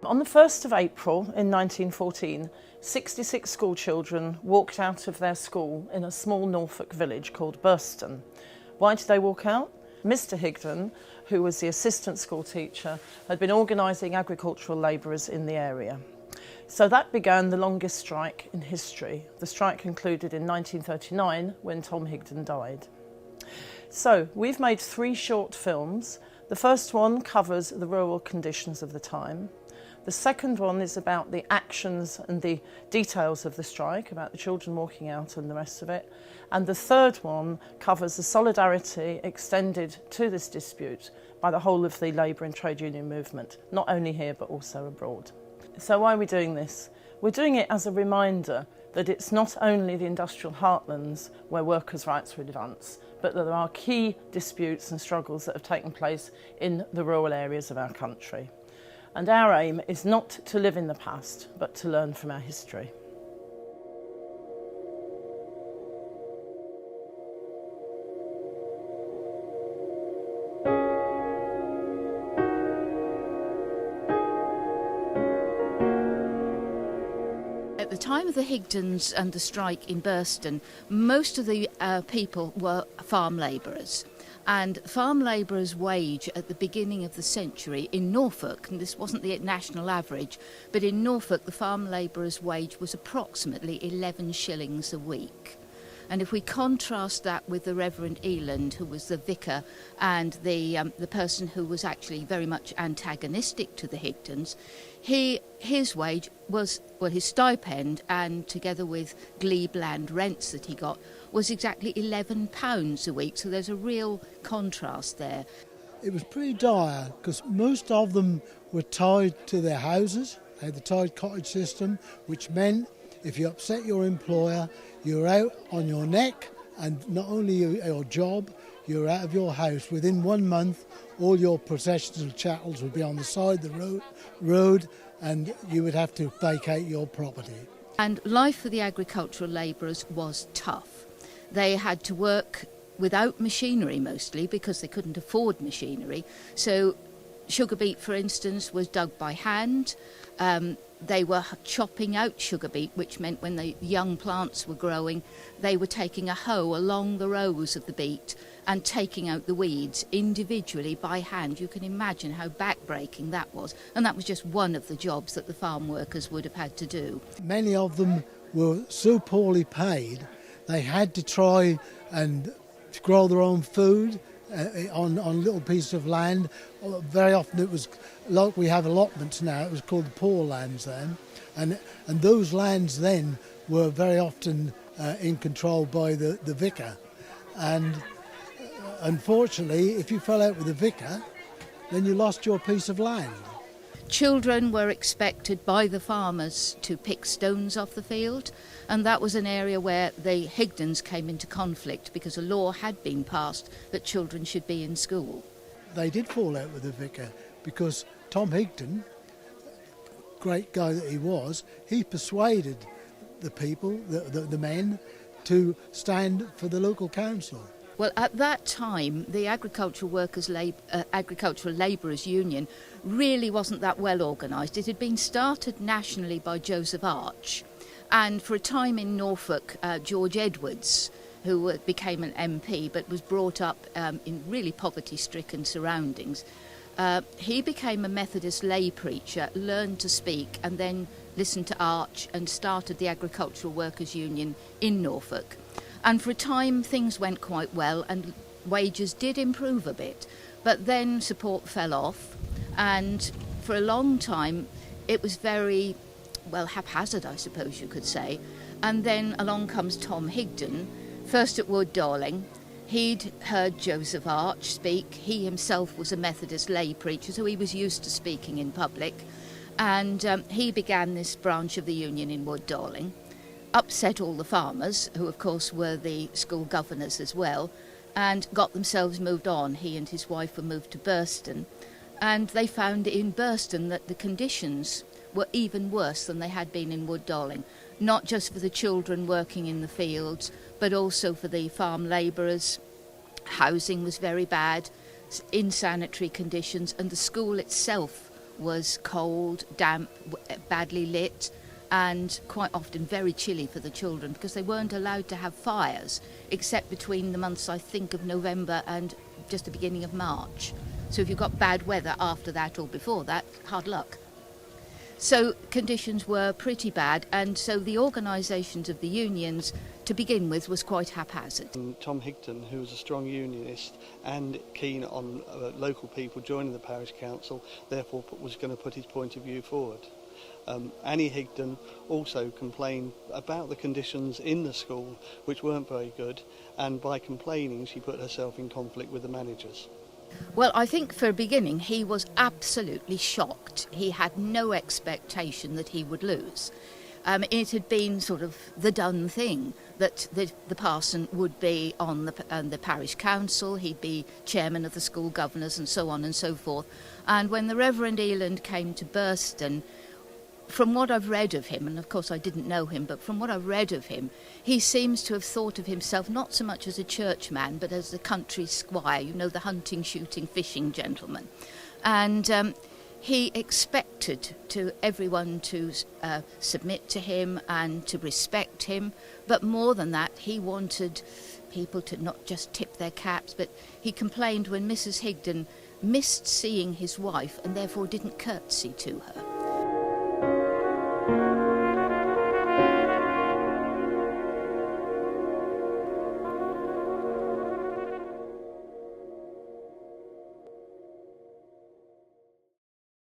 On the 1st of April in 1914, 66 school children walked out of their school in a small Norfolk village called Burston. Why did they walk out? Mr. Higden, who was the assistant school teacher, had been organising agricultural labourers in the area. So that began the longest strike in history. The strike concluded in 1939 when Tom Higden died. So we've made 3 short films. The first one covers the rural conditions of the time. The second one is about the actions and the details of the strike, about the children walking out and the rest of it. And the third one covers the solidarity extended to this dispute by the whole of the labour and trade union movement, not only here but also abroad. So why are we doing this? We're doing it as a reminder that it's not only the industrial heartlands where workers' rights were advanced, but that there are key disputes and struggles that have taken place in the rural areas of our country. And our aim is not to live in the past, but to learn from our history. At the time of the Higdens and the strike in Burston, most of the people were farm labourers. And farm labourers' wage at the beginning of the century in Norfolk, and this wasn't the national average, but in Norfolk the farm labourers' wage was approximately 11 shillings a week. And if we contrast that with the Reverend Eland, who was the vicar and the person who was actually very much antagonistic to the Higdens, his wage was, well, his stipend, and together with glebe land rents that he got, was exactly £11 a week. So there's a real contrast there. It was pretty dire because most of them were tied to their houses. They had the tied cottage system, which meant if you upset your employer, you're out on your neck, and not only your job, you're out of your house. Within 1 month, all your possessions and chattels would be on the side of the road, and you would have to vacate your property. And life for the agricultural labourers was tough. They had to work without machinery mostly because they couldn't afford machinery. So sugar beet, for instance, was dug by hand. They were chopping out sugar beet, which meant when the young plants were growing, they were taking a hoe along the rows of the beet and taking out the weeds individually by hand. You can imagine how backbreaking that was. And that was just one of the jobs that the farm workers would have had to do. Many of them were so poorly paid, they had to try and grow their own food on little pieces of land. Very often it was like we have allotments now, it was called the poor lands then, and those lands then were very often in control by the vicar, and unfortunately if you fell out with the vicar then you lost your piece of land. Children were expected by the farmers to pick stones off the field, and that was an area where the Higdens came into conflict because a law had been passed that children should be in school. They did fall out with the vicar because Tom Higden, great guy that he was, he persuaded the people, the men, to stand for the local council. Well, at that time, the Agricultural Labourers Union really wasn't that well organised. It had been started nationally by Joseph Arch, and for a time in Norfolk, George Edwards, who became an MP but was brought up in really poverty-stricken surroundings, he became a Methodist lay preacher, learned to speak, and then listened to Arch and started the Agricultural Workers Union in Norfolk. And for a time things went quite well and wages did improve a bit, but then support fell off, and for a long time it was very, well, haphazard, I suppose you could say. And then along comes Tom Higden, first at Wood Darling. He'd heard Joseph Arch speak. He himself was a Methodist lay preacher, so he was used to speaking in public, and he began this branch of the union in Wood Darling. Upset all the farmers, who of course were the school governors as well, and got themselves moved on. He and his wife were moved to Burston, and they found in Burston that the conditions were even worse than they had been in Wood Darling, not just for the children working in the fields, but also for the farm labourers. Housing was very bad, insanitary conditions, and the school itself was cold, damp, badly lit, and quite often very chilly for the children because they weren't allowed to have fires except between the months, I think, of November and just the beginning of March. So if you've got bad weather after that or before that, hard luck. So conditions were pretty bad, and so the organisations of the unions to begin with was quite haphazard. Tom Higdon, who was a strong unionist and keen on local people joining the parish council, therefore was going to put his point of view forward. Annie Higdon also complained about the conditions in the school, which weren't very good, and by complaining she put herself in conflict with the managers. Well, I think for a beginning he was absolutely shocked. He had no expectation that he would lose. It had been sort of the done thing that the parson would be on the parish council, he'd be chairman of the school governors and so on and so forth. And when the Reverend Eland came to Burston, from what I've read of him, and of course I didn't know him, but from what I've read of him, he seems to have thought of himself not so much as a churchman, but as the country squire, you know, the hunting, shooting, fishing gentleman. And he expected everyone to submit to him and to respect him, but more than that, he wanted people to not just tip their caps, but he complained when Mrs. Higdon missed seeing his wife and therefore didn't curtsy to her.